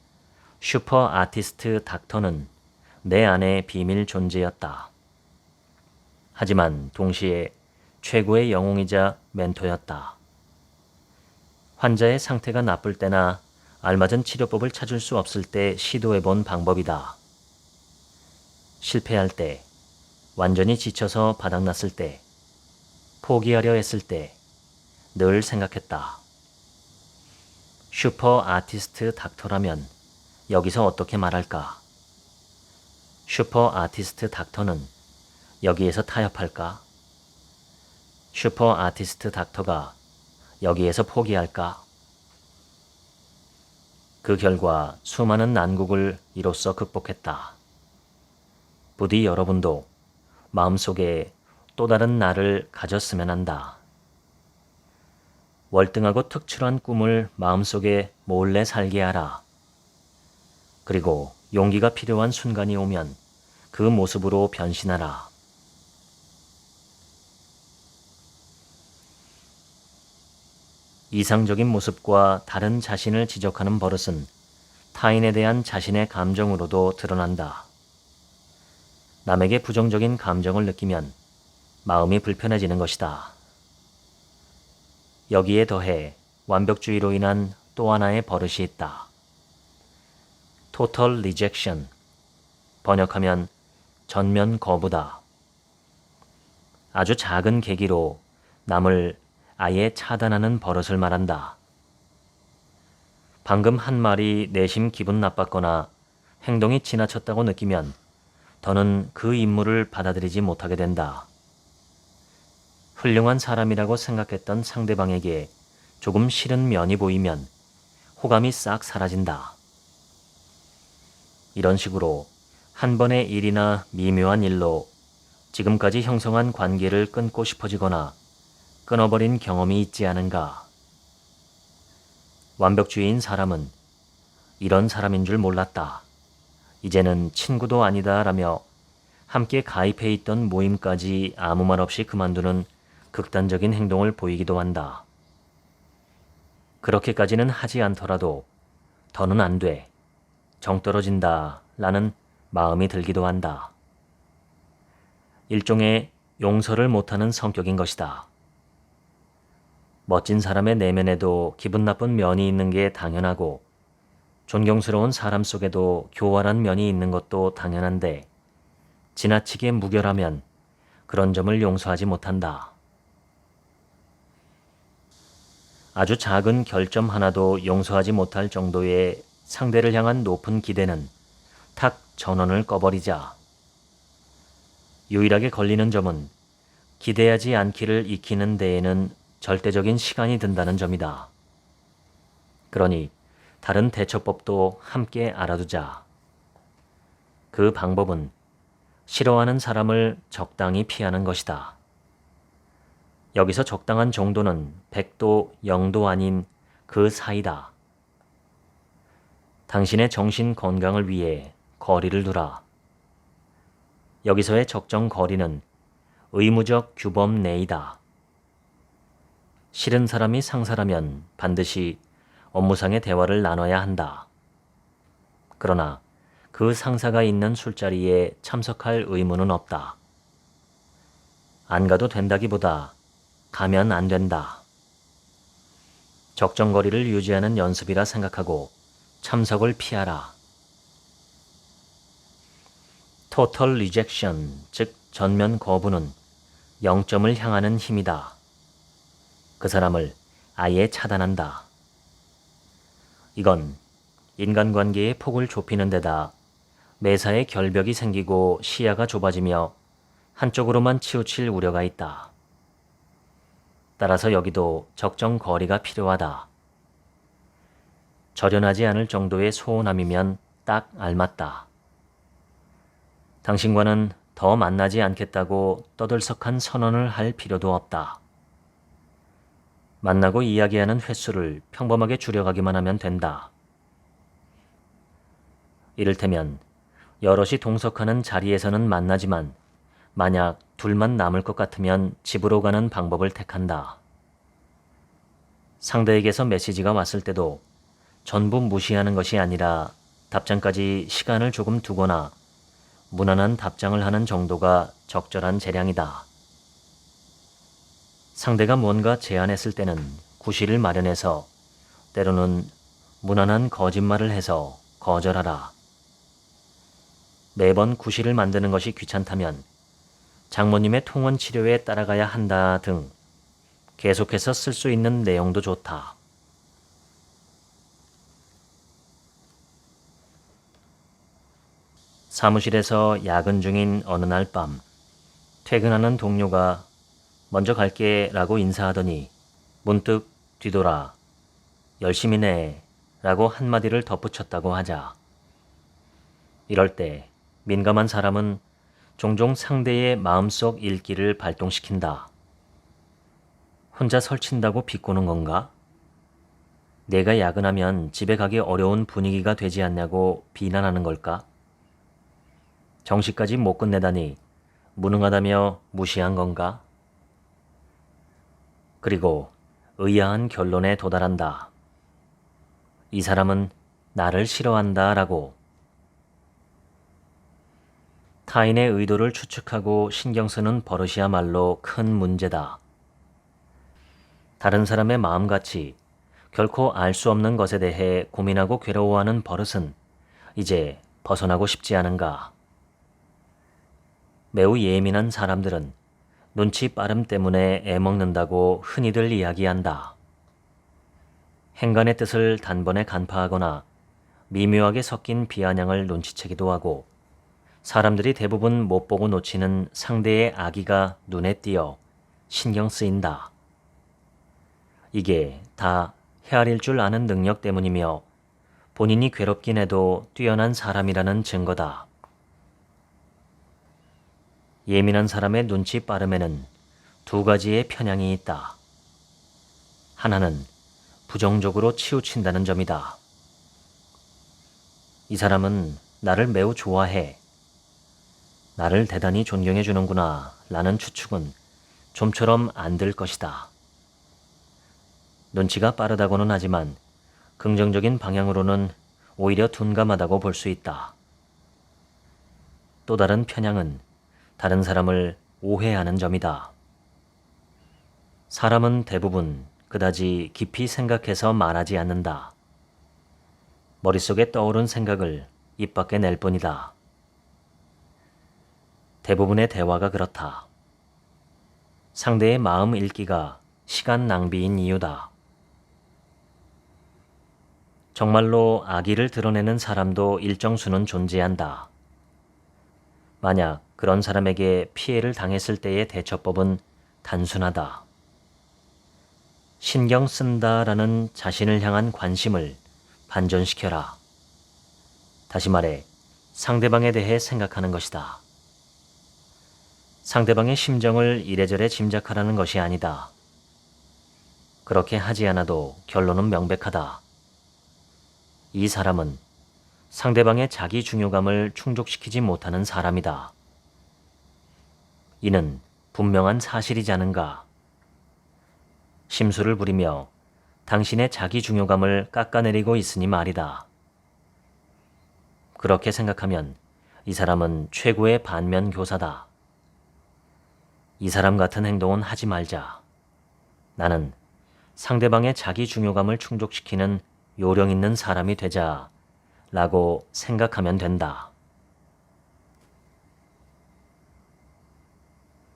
슈퍼 아티스트 닥터는 내 안의 비밀 존재였다. 하지만 동시에 최고의 영웅이자 멘토였다. 환자의 상태가 나쁠 때나 알맞은 치료법을 찾을 수 없을 때 시도해본 방법이다. 실패할 때, 완전히 지쳐서 바닥났을 때, 포기하려 했을 때 늘 생각했다. 슈퍼 아티스트 닥터라면 여기서 어떻게 말할까? 슈퍼 아티스트 닥터는 여기에서 타협할까? 슈퍼 아티스트 닥터가 여기에서 포기할까? 그 결과 수많은 난국을 이로써 극복했다. 부디 여러분도 마음속에 또 다른 나를 가졌으면 한다. 월등하고 특출한 꿈을 마음속에 몰래 살게 하라. 그리고 용기가 필요한 순간이 오면 그 모습으로 변신하라. 이상적인 모습과 다른 자신을 지적하는 버릇은 타인에 대한 자신의 감정으로도 드러난다. 남에게 부정적인 감정을 느끼면 마음이 불편해지는 것이다. 여기에 더해 완벽주의로 인한 또 하나의 버릇이 있다. Total Rejection, 번역하면 전면 거부다. 아주 작은 계기로 남을 아예 차단하는 버릇을 말한다. 방금 한 말이 내심 기분 나빴거나 행동이 지나쳤다고 느끼면 더는 그 인물을 받아들이지 못하게 된다. 훌륭한 사람이라고 생각했던 상대방에게 조금 싫은 면이 보이면 호감이 싹 사라진다. 이런 식으로 한 번의 일이나 미묘한 일로 지금까지 형성한 관계를 끊고 싶어지거나 끊어버린 경험이 있지 않은가. 완벽주의인 사람은 이런 사람인 줄 몰랐다. 이제는 친구도 아니다 라며 함께 가입해 있던 모임까지 아무 말 없이 그만두는 극단적인 행동을 보이기도 한다. 그렇게까지는 하지 않더라도 더는 안 돼, 정 떨어진다 라는 마음이 들기도 한다. 일종의 용서를 못하는 성격인 것이다. 멋진 사람의 내면에도 기분 나쁜 면이 있는 게 당연하고 존경스러운 사람 속에도 교활한 면이 있는 것도 당연한데 지나치게 무결하면 그런 점을 용서하지 못한다. 아주 작은 결점 하나도 용서하지 못할 정도의 상대를 향한 높은 기대는 탁 전원을 꺼버리자. 유일하게 걸리는 점은 기대하지 않기를 익히는 데에는 절대적인 시간이 든다는 점이다. 그러니 다른 대처법도 함께 알아두자. 그 방법은 싫어하는 사람을 적당히 피하는 것이다. 여기서 적당한 정도는 100도 0도 아닌 그 사이다. 당신의 정신 건강을 위해 거리를 두라. 여기서의 적정 거리는 의무적 규범 내이다. 싫은 사람이 상사라면 반드시 업무상의 대화를 나눠야 한다. 그러나 그 상사가 있는 술자리에 참석할 의무는 없다. 안 가도 된다기보다 가면 안 된다. 적정 거리를 유지하는 연습이라 생각하고 참석을 피하라. Total rejection, 즉 전면 거부는 0점을 향하는 힘이다. 그 사람을 아예 차단한다. 이건 인간관계의 폭을 좁히는 데다 매사에 결벽이 생기고 시야가 좁아지며 한쪽으로만 치우칠 우려가 있다. 따라서 여기도 적정 거리가 필요하다. 절연하지 않을 정도의 소원함이면 딱 알맞다. 당신과는 더 만나지 않겠다고 떠들썩한 선언을 할 필요도 없다. 만나고 이야기하는 횟수를 평범하게 줄여가기만 하면 된다. 이를테면 여럿이 동석하는 자리에서는 만나지만 만약 둘만 남을 것 같으면 집으로 가는 방법을 택한다. 상대에게서 메시지가 왔을 때도 전부 무시하는 것이 아니라 답장까지 시간을 조금 두거나 무난한 답장을 하는 정도가 적절한 재량이다. 상대가 뭔가 제안했을 때는 구실을 마련해서 때로는 무난한 거짓말을 해서 거절하라. 매번 구실을 만드는 것이 귀찮다면 장모님의 통원 치료에 따라가야 한다 등 계속해서 쓸 수 있는 내용도 좋다. 사무실에서 야근 중인 어느 날 밤 퇴근하는 동료가 먼저 갈게 라고 인사하더니 문득 뒤돌아 열심히네 라고 한마디를 덧붙였다고 하자. 이럴 때 민감한 사람은 종종 상대의 마음속 읽기를 발동시킨다. 혼자 설친다고 비꼬는 건가? 내가 야근하면 집에 가기 어려운 분위기가 되지 않냐고 비난하는 걸까? 정시까지 못 끝내다니 무능하다며 무시한 건가? 그리고 의아한 결론에 도달한다. 이 사람은 나를 싫어한다 라고. 타인의 의도를 추측하고 신경 쓰는 버릇이야말로 큰 문제다. 다른 사람의 마음같이 결코 알 수 없는 것에 대해 고민하고 괴로워하는 버릇은 이제 벗어나고 싶지 않은가. 매우 예민한 사람들은 눈치 빠름 때문에 애먹는다고 흔히들 이야기한다. 행간의 뜻을 단번에 간파하거나 미묘하게 섞인 비아냥을 눈치채기도 하고 사람들이 대부분 못 보고 놓치는 상대의 악의가 눈에 띄어 신경 쓰인다. 이게 다 헤아릴 줄 아는 능력 때문이며 본인이 괴롭긴 해도 뛰어난 사람이라는 증거다. 예민한 사람의 눈치 빠름에는 두 가지의 편향이 있다. 하나는 부정적으로 치우친다는 점이다. 이 사람은 나를 매우 좋아해. 나를 대단히 존경해 주는구나 라는 추측은 좀처럼 안 될 것이다. 눈치가 빠르다고는 하지만 긍정적인 방향으로는 오히려 둔감하다고 볼 수 있다. 또 다른 편향은 다른 사람을 오해하는 점이다. 사람은 대부분 그다지 깊이 생각해서 말하지 않는다. 머릿속에 떠오른 생각을 입 밖에 낼 뿐이다. 대부분의 대화가 그렇다. 상대의 마음 읽기가 시간 낭비인 이유다. 정말로 악의를 드러내는 사람도 일정 수는 존재한다. 만약 그런 사람에게 피해를 당했을 때의 대처법은 단순하다. 신경 쓴다라는 자신을 향한 관심을 반전시켜라. 다시 말해, 상대방에 대해 생각하는 것이다. 상대방의 심정을 이래저래 짐작하라는 것이 아니다. 그렇게 하지 않아도 결론은 명백하다. 이 사람은 상대방의 자기 중요감을 충족시키지 못하는 사람이다. 이는 분명한 사실이지 않은가? 심술을 부리며 당신의 자기 중요감을 깎아내리고 있으니 말이다. 그렇게 생각하면 이 사람은 최고의 반면 교사다. 이 사람 같은 행동은 하지 말자. 나는 상대방의 자기 중요감을 충족시키는 요령 있는 사람이 되자 라고 생각하면 된다.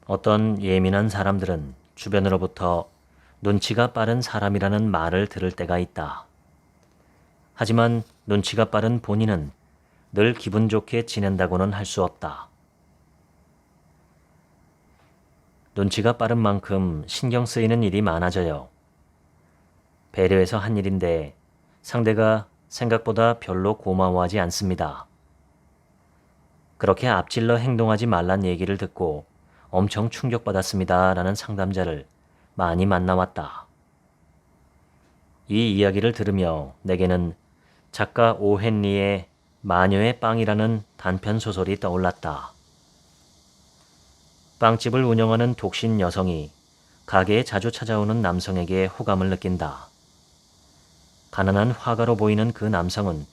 어떤 예민한 사람들은 주변으로부터 눈치가 빠른 사람이라는 말을 들을 때가 있다. 하지만 눈치가 빠른 본인은 늘 기분 좋게 지낸다고는 할 수 없다. 눈치가 빠른 만큼 신경 쓰이는 일이 많아져요. 배려해서 한 일인데 상대가 생각보다 별로 고마워하지 않습니다. 그렇게 앞질러 행동하지 말란 얘기를 듣고 엄청 충격받았습니다 라는 상담자를 많이 만나왔다. 이 이야기를 들으며 내게는 작가 오헨리의 마녀의 빵이라는 단편 소설이 떠올랐다. 빵집을 운영하는 독신 여성이 가게에 자주 찾아오는 남성에게 호감을 느낀다. 가난한 화가로 보이는 그 남성은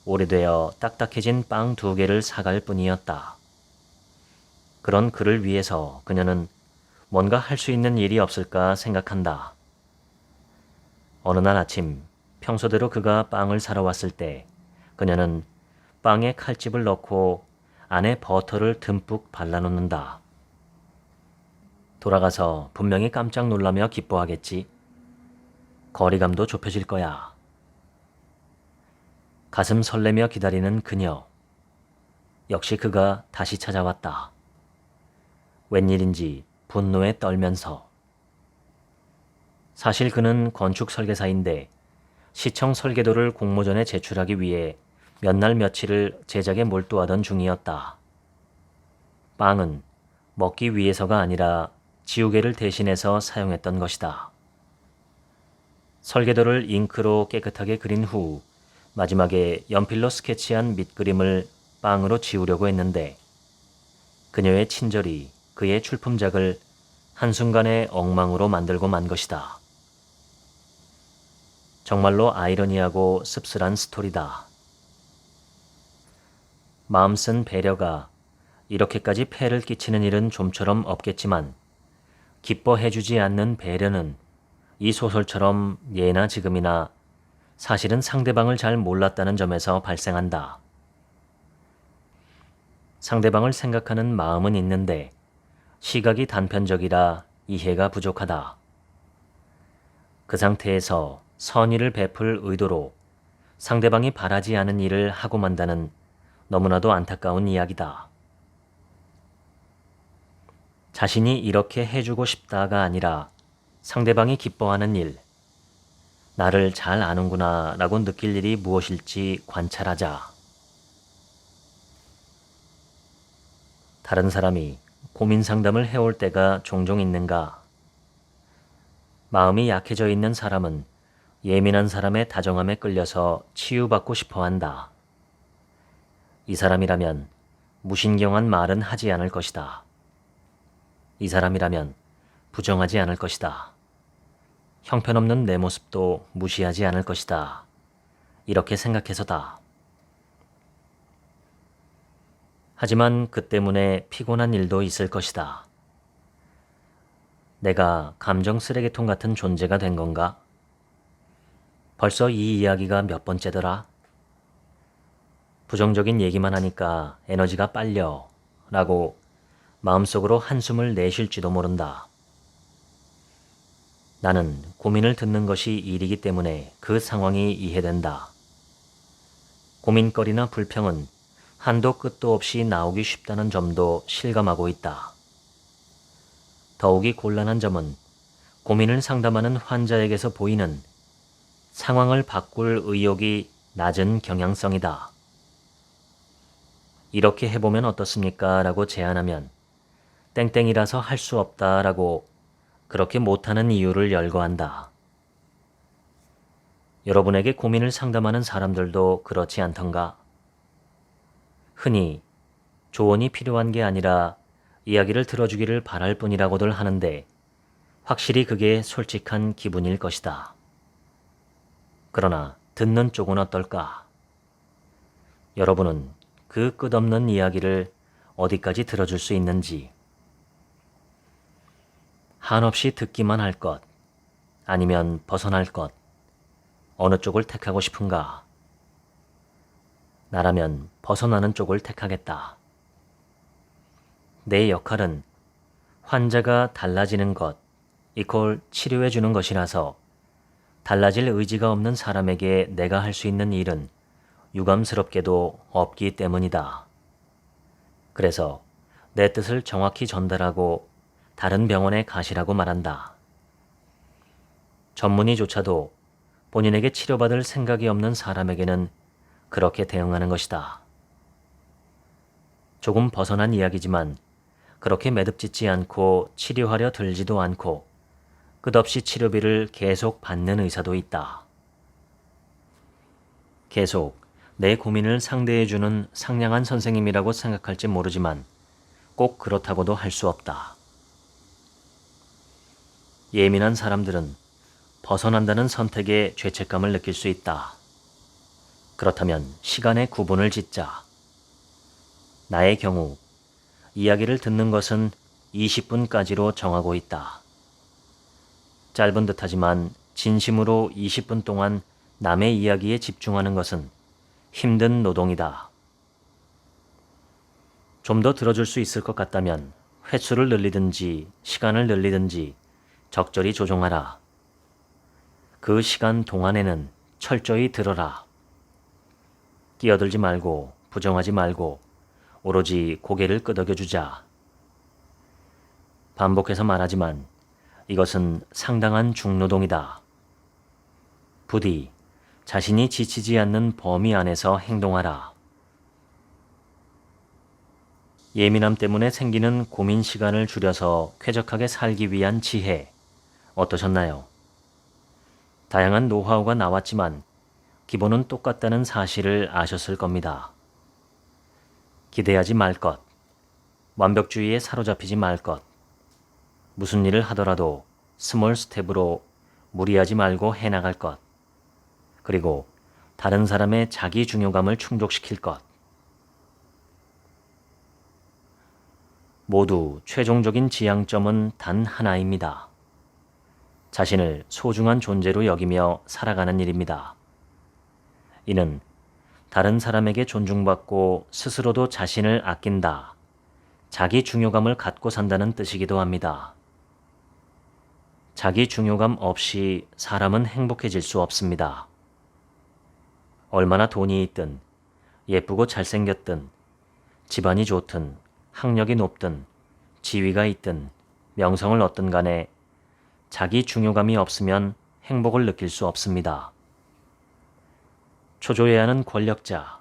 오래되어 딱딱해진 빵 2개를 사갈 뿐이었다. 그런 그를 위해서 그녀는 뭔가 할 수 있는 일이 없을까 생각한다. 어느 날 아침 평소대로 그가 빵을 사러 왔을 때 그녀는 빵에 칼집을 넣고 안에 버터를 듬뿍 발라놓는다. 돌아가서 분명히 깜짝 놀라며 기뻐하겠지. 거리감도 좁혀질 거야. 가슴 설레며 기다리는 그녀. 역시 그가 다시 찾아왔다. 웬일인지 분노에 떨면서. 사실 그는 건축 설계사인데 시청 설계도를 공모전에 제출하기 위해 몇 날 며칠을 제작에 몰두하던 중이었다. 빵은 먹기 위해서가 아니라 지우개를 대신해서 사용했던 것이다. 설계도를 잉크로 깨끗하게 그린 후 마지막에 연필로 스케치한 밑그림을 빵으로 지우려고 했는데 그녀의 친절이 그의 출품작을 한순간에 엉망으로 만들고 만 것이다. 정말로 아이러니하고 씁쓸한 스토리다. 마음 쓴 배려가 이렇게까지 폐를 끼치는 일은 좀처럼 없겠지만 기뻐해주지 않는 배려는 이 소설처럼 예나 지금이나 사실은 상대방을 잘 몰랐다는 점에서 발생한다. 상대방을 생각하는 마음은 있는데 시각이 단편적이라 이해가 부족하다. 그 상태에서 선의를 베풀 의도로 상대방이 바라지 않은 일을 하고 만다는 너무나도 안타까운 이야기다. 자신이 이렇게 해주고 싶다가 아니라 상대방이 기뻐하는 일, 나를 잘 아는구나 라고 느낄 일이 무엇일지 관찰하자. 다른 사람이 고민 상담을 해올 때가 종종 있는가? 마음이 약해져 있는 사람은 예민한 사람의 다정함에 끌려서 치유받고 싶어 한다. 이 사람이라면 무신경한 말은 하지 않을 것이다. 이 사람이라면 부정하지 않을 것이다. 형편없는 내 모습도 무시하지 않을 것이다. 이렇게 생각해서다. 하지만 그 때문에 피곤한 일도 있을 것이다. 내가 감정 쓰레기통 같은 존재가 된 건가? 벌써 이 이야기가 몇 번째더라? 부정적인 얘기만 하니까 에너지가 빨려 라고 마음속으로 한숨을 내쉴지도 모른다. 나는 고민을 듣는 것이 일이기 때문에 그 상황이 이해된다. 고민거리나 불평은 한도 끝도 없이 나오기 쉽다는 점도 실감하고 있다. 더욱이 곤란한 점은 고민을 상담하는 환자에게서 보이는 상황을 바꿀 의욕이 낮은 경향성이다. 이렇게 해보면 어떻습니까? 라고 제안하면 땡땡이라서 할 수 없다 라고 그렇게 못하는 이유를 열거한다. 여러분에게 고민을 상담하는 사람들도 그렇지 않던가? 흔히 조언이 필요한 게 아니라 이야기를 들어주기를 바랄 뿐이라고들 하는데 확실히 그게 솔직한 기분일 것이다. 그러나 듣는 쪽은 어떨까? 여러분은 그 끝없는 이야기를 어디까지 들어줄 수 있는지, 한없이 듣기만 할 것, 아니면 벗어날 것, 어느 쪽을 택하고 싶은가? 나라면 벗어나는 쪽을 택하겠다. 내 역할은 환자가 달라지는 것, 이퀄 치료해주는 것이라서 달라질 의지가 없는 사람에게 내가 할 수 있는 일은 유감스럽게도 없기 때문이다. 그래서 내 뜻을 정확히 전달하고 다른 병원에 가시라고 말한다. 전문의조차도 본인에게 치료받을 생각이 없는 사람에게는 그렇게 대응하는 것이다. 조금 벗어난 이야기지만 그렇게 매듭짓지 않고 치료하려 들지도 않고 끝없이 치료비를 계속 받는 의사도 있다. 계속 내 고민을 상대해주는 상냥한 선생님이라고 생각할지 모르지만 꼭 그렇다고도 할 수 없다. 예민한 사람들은 벗어난다는 선택에 죄책감을 느낄 수 있다. 그렇다면 시간의 구분을 짓자. 나의 경우 이야기를 듣는 것은 20분까지로 정하고 있다. 짧은 듯하지만 진심으로 20분 동안 남의 이야기에 집중하는 것은 힘든 노동이다. 좀 더 들어줄 수 있을 것 같다면 횟수를 늘리든지 시간을 늘리든지 적절히 조정하라. 그 시간 동안에는 철저히 들어라. 끼어들지 말고 부정하지 말고 오로지 고개를 끄덕여주자. 반복해서 말하지만 이것은 상당한 중노동이다. 부디 자신이 지치지 않는 범위 안에서 행동하라. 예민함 때문에 생기는 고민 시간을 줄여서 쾌적하게 살기 위한 지혜 어떠셨나요? 다양한 노하우가 나왔지만 기본은 똑같다는 사실을 아셨을 겁니다. 기대하지 말 것, 완벽주의에 사로잡히지 말 것, 무슨 일을 하더라도 스몰 스텝으로 무리하지 말고 해나갈 것, 그리고 다른 사람의 자기 중요감을 충족시킬 것. 모두 최종적인 지향점은 단 하나입니다. 자신을 소중한 존재로 여기며 살아가는 일입니다. 이는 다른 사람에게 존중받고 스스로도 자신을 아낀다. 자기 중요감을 갖고 산다는 뜻이기도 합니다. 자기 중요감 없이 사람은 행복해질 수 없습니다. 얼마나 돈이 있든, 예쁘고 잘생겼든, 집안이 좋든, 학력이 높든, 지위가 있든, 명성을 얻든 간에 자기 중요감이 없으면 행복을 느낄 수 없습니다. 초조해하는 권력자,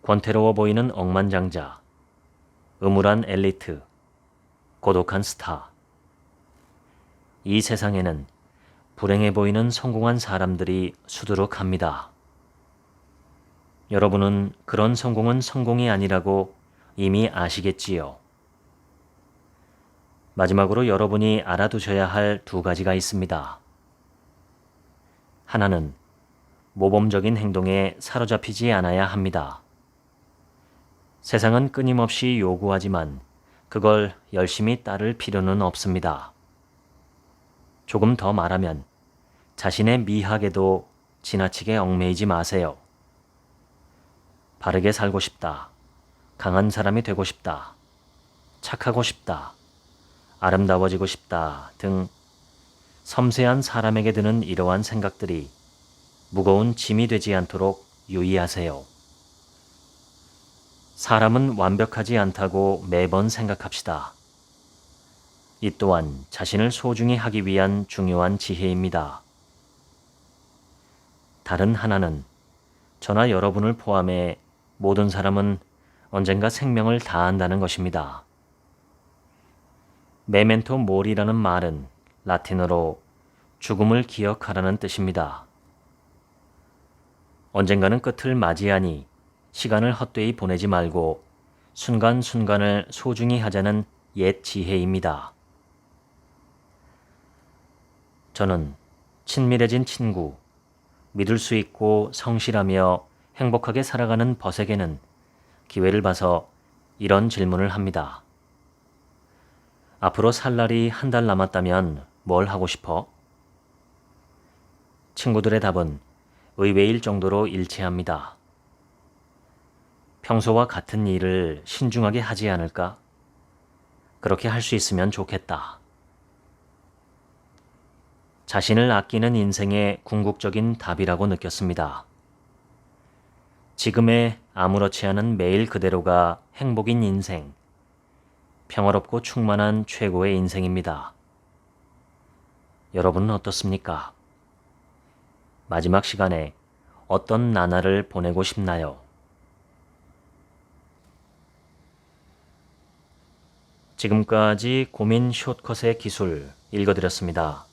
권태로워 보이는 억만장자, 음울한 엘리트, 고독한 스타. 이 세상에는 불행해 보이는 성공한 사람들이 수두룩합니다. 여러분은 그런 성공은 성공이 아니라고 이미 아시겠지요. 마지막으로 여러분이 알아두셔야 할 두 가지가 있습니다. 하나는 모범적인 행동에 사로잡히지 않아야 합니다. 세상은 끊임없이 요구하지만 그걸 열심히 따를 필요는 없습니다. 조금 더 말하면 자신의 미학에도 지나치게 얽매이지 마세요. 바르게 살고 싶다. 강한 사람이 되고 싶다. 착하고 싶다. 아름다워지고 싶다 등 섬세한 사람에게 드는 이러한 생각들이 무거운 짐이 되지 않도록 유의하세요. 사람은 완벽하지 않다고 매번 생각합시다. 이 또한 자신을 소중히 하기 위한 중요한 지혜입니다. 다른 하나는 저나 여러분을 포함해 모든 사람은 언젠가 생명을 다한다는 것입니다. 메멘토 모리라는 말은 라틴어로 죽음을 기억하라는 뜻입니다. 언젠가는 끝을 맞이하니 시간을 헛되이 보내지 말고 순간순간을 소중히 하자는 옛 지혜입니다. 저는 친밀해진 친구, 믿을 수 있고 성실하며 행복하게 살아가는 벗에게는 기회를 봐서 이런 질문을 합니다. 앞으로 살 날이 한 달 남았다면 뭘 하고 싶어? 친구들의 답은 의외일 정도로 일치합니다. 평소와 같은 일을 신중하게 하지 않을까? 그렇게 할 수 있으면 좋겠다. 자신을 아끼는 인생의 궁극적인 답이라고 느꼈습니다. 지금의 아무렇지 않은 매일 그대로가 행복인 인생, 평화롭고 충만한 최고의 인생입니다. 여러분은 어떻습니까? 마지막 시간에 어떤 나날을 보내고 싶나요? 지금까지 고민 숏컷의 기술 읽어드렸습니다.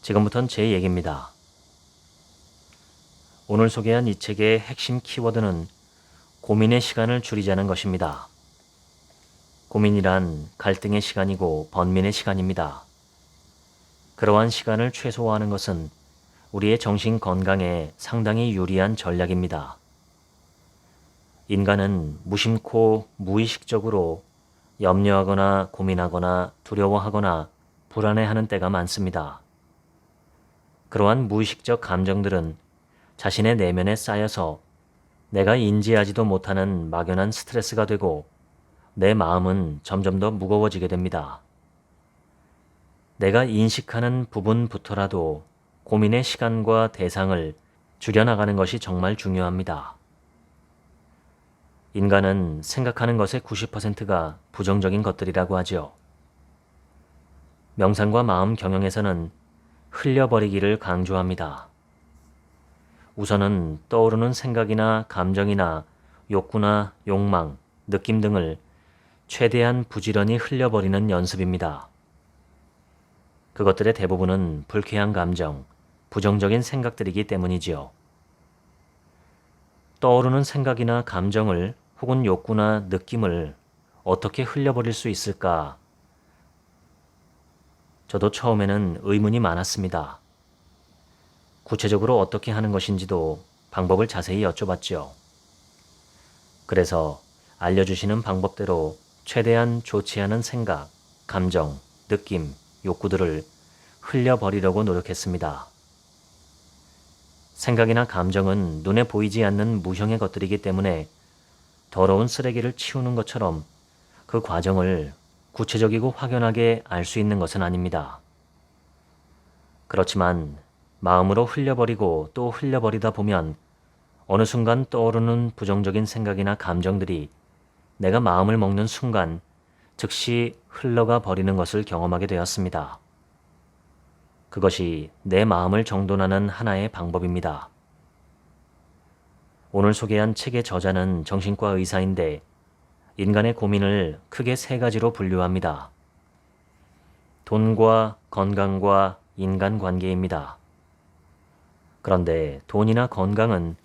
지금부턴 제 얘기입니다. 오늘 소개한 이 책의 핵심 키워드는 고민의 시간을 줄이자는 것입니다. 고민이란 갈등의 시간이고 번민의 시간입니다. 그러한 시간을 최소화하는 것은 우리의 정신 건강에 상당히 유리한 전략입니다. 인간은 무심코 무의식적으로 염려하거나 고민하거나 두려워하거나 불안해하는 때가 많습니다. 그러한 무의식적 감정들은 자신의 내면에 쌓여서 내가 인지하지도 못하는 막연한 스트레스가 되고 내 마음은 점점 더 무거워지게 됩니다. 내가 인식하는 부분부터라도 고민의 시간과 대상을 줄여나가는 것이 정말 중요합니다. 인간은 생각하는 것의 90%가 부정적인 것들이라고 하죠. 명상과 마음 경영에서는 흘려버리기를 강조합니다. 우선은 떠오르는 생각이나 감정이나 욕구나 욕망, 느낌 등을 최대한 부지런히 흘려버리는 연습입니다. 그것들의 대부분은 불쾌한 감정, 부정적인 생각들이기 때문이지요. 떠오르는 생각이나 감정을 혹은 욕구나 느낌을 어떻게 흘려버릴 수 있을까? 저도 처음에는 의문이 많았습니다. 구체적으로 어떻게 하는 것인지도 방법을 자세히 여쭤봤죠. 그래서 알려주시는 방법대로 최대한 좋지 않은 생각, 감정, 느낌, 욕구들을 흘려버리려고 노력했습니다. 생각이나 감정은 눈에 보이지 않는 무형의 것들이기 때문에 더러운 쓰레기를 치우는 것처럼 그 과정을 구체적이고 확연하게 알 수 있는 것은 아닙니다. 그렇지만 마음으로 흘려버리고 또 흘려버리다 보면 어느 순간 떠오르는 부정적인 생각이나 감정들이 내가 마음을 먹는 순간 즉시 흘러가 버리는 것을 경험하게 되었습니다. 그것이 내 마음을 정돈하는 하나의 방법입니다. 오늘 소개한 책의 저자는 정신과 의사인데 인간의 고민을 크게 세 가지로 분류합니다. 돈과 건강과 인간관계입니다. 그런데 돈이나 건강은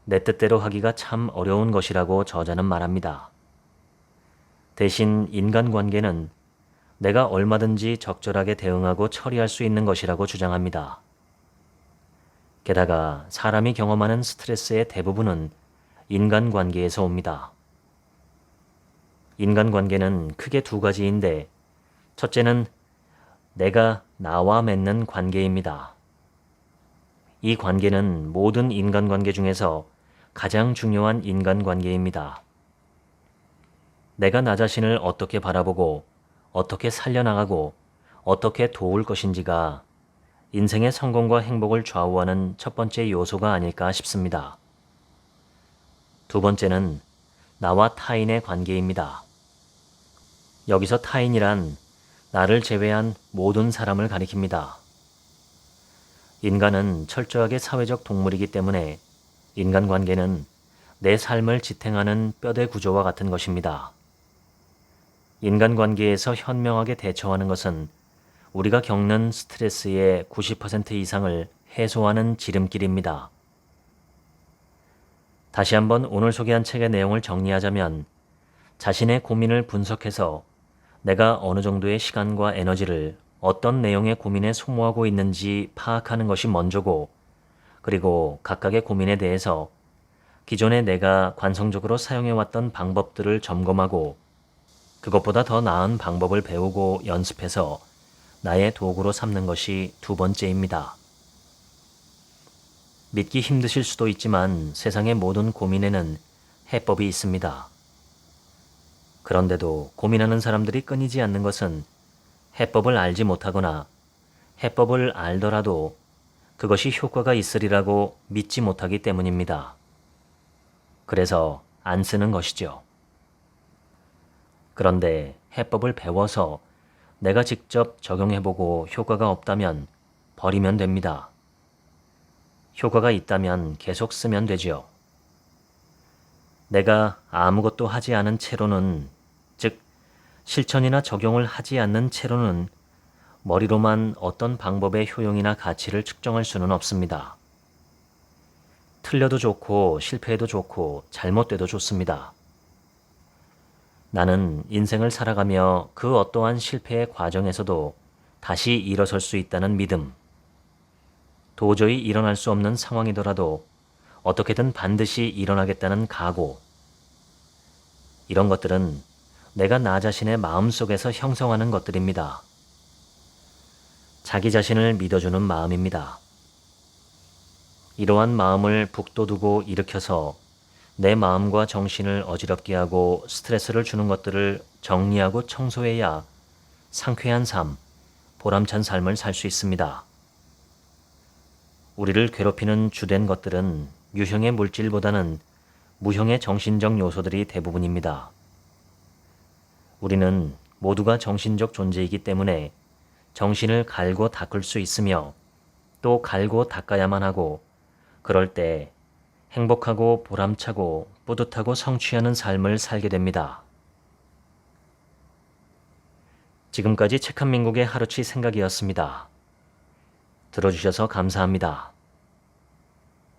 내 뜻대로 하기가 참 어려운 것이라고 저자는 말합니다. 대신 인간관계는 내가 얼마든지 적절하게 대응하고 처리할 수 있는 것이라고 주장합니다. 게다가 사람이 경험하는 스트레스의 대부분은 인간관계에서 옵니다. 인간관계는 크게 두 가지인데 첫째는 내가 나와 맺는 관계입니다. 이 관계는 모든 인간관계 중에서 가장 중요한 인간관계입니다. 내가 나 자신을 어떻게 바라보고 어떻게 살려나가고 어떻게 도울 것인지가 인생의 성공과 행복을 좌우하는 첫 번째 요소가 아닐까 싶습니다. 두 번째는 나와 타인의 관계입니다. 여기서 타인이란 나를 제외한 모든 사람을 가리킵니다. 인간은 철저하게 사회적 동물이기 때문에 인간관계는 내 삶을 지탱하는 뼈대 구조와 같은 것입니다. 인간관계에서 현명하게 대처하는 것은 우리가 겪는 스트레스의 90% 이상을 해소하는 지름길입니다. 다시 한번 오늘 소개한 책의 내용을 정리하자면 자신의 고민을 분석해서 내가 어느 정도의 시간과 에너지를 어떤 내용의 고민에 소모하고 있는지 파악하는 것이 먼저고, 그리고 각각의 고민에 대해서 기존에 내가 관성적으로 사용해왔던 방법들을 점검하고 그것보다 더 나은 방법을 배우고 연습해서 나의 도구로 삼는 것이 두 번째입니다. 믿기 힘드실 수도 있지만 세상의 모든 고민에는 해법이 있습니다. 그런데도 고민하는 사람들이 끊이지 않는 것은 해법을 알지 못하거나 해법을 알더라도 그것이 효과가 있으리라고 믿지 못하기 때문입니다. 그래서 안 쓰는 것이죠. 그런데 해법을 배워서 내가 직접 적용해보고 효과가 없다면 버리면 됩니다. 효과가 있다면 계속 쓰면 되지요. 내가 아무것도 하지 않은 채로는, 즉 실천이나 적용을 하지 않는 채로는 머리로만 어떤 방법의 효용이나 가치를 측정할 수는 없습니다. 틀려도 좋고 실패해도 좋고 잘못돼도 좋습니다. 나는 인생을 살아가며 그 어떠한 실패의 과정에서도 다시 일어설 수 있다는 믿음, 도저히 일어날 수 없는 상황이더라도 어떻게든 반드시 일어나겠다는 각오, 이런 것들은 내가 나 자신의 마음속에서 형성하는 것들입니다. 자기 자신을 믿어주는 마음입니다. 이러한 마음을 북돋우고 일으켜서 내 마음과 정신을 어지럽게 하고 스트레스를 주는 것들을 정리하고 청소해야 상쾌한 삶, 보람찬 삶을 살 수 있습니다. 우리를 괴롭히는 주된 것들은 유형의 물질보다는 무형의 정신적 요소들이 대부분입니다. 우리는 모두가 정신적 존재이기 때문에 정신을 갈고 닦을 수 있으며 또 갈고 닦아야만 하고, 그럴 때 행복하고 보람차고 뿌듯하고 성취하는 삶을 살게 됩니다. 지금까지 책 한 민국의 하루치 생각이었습니다. 들어주셔서 감사합니다.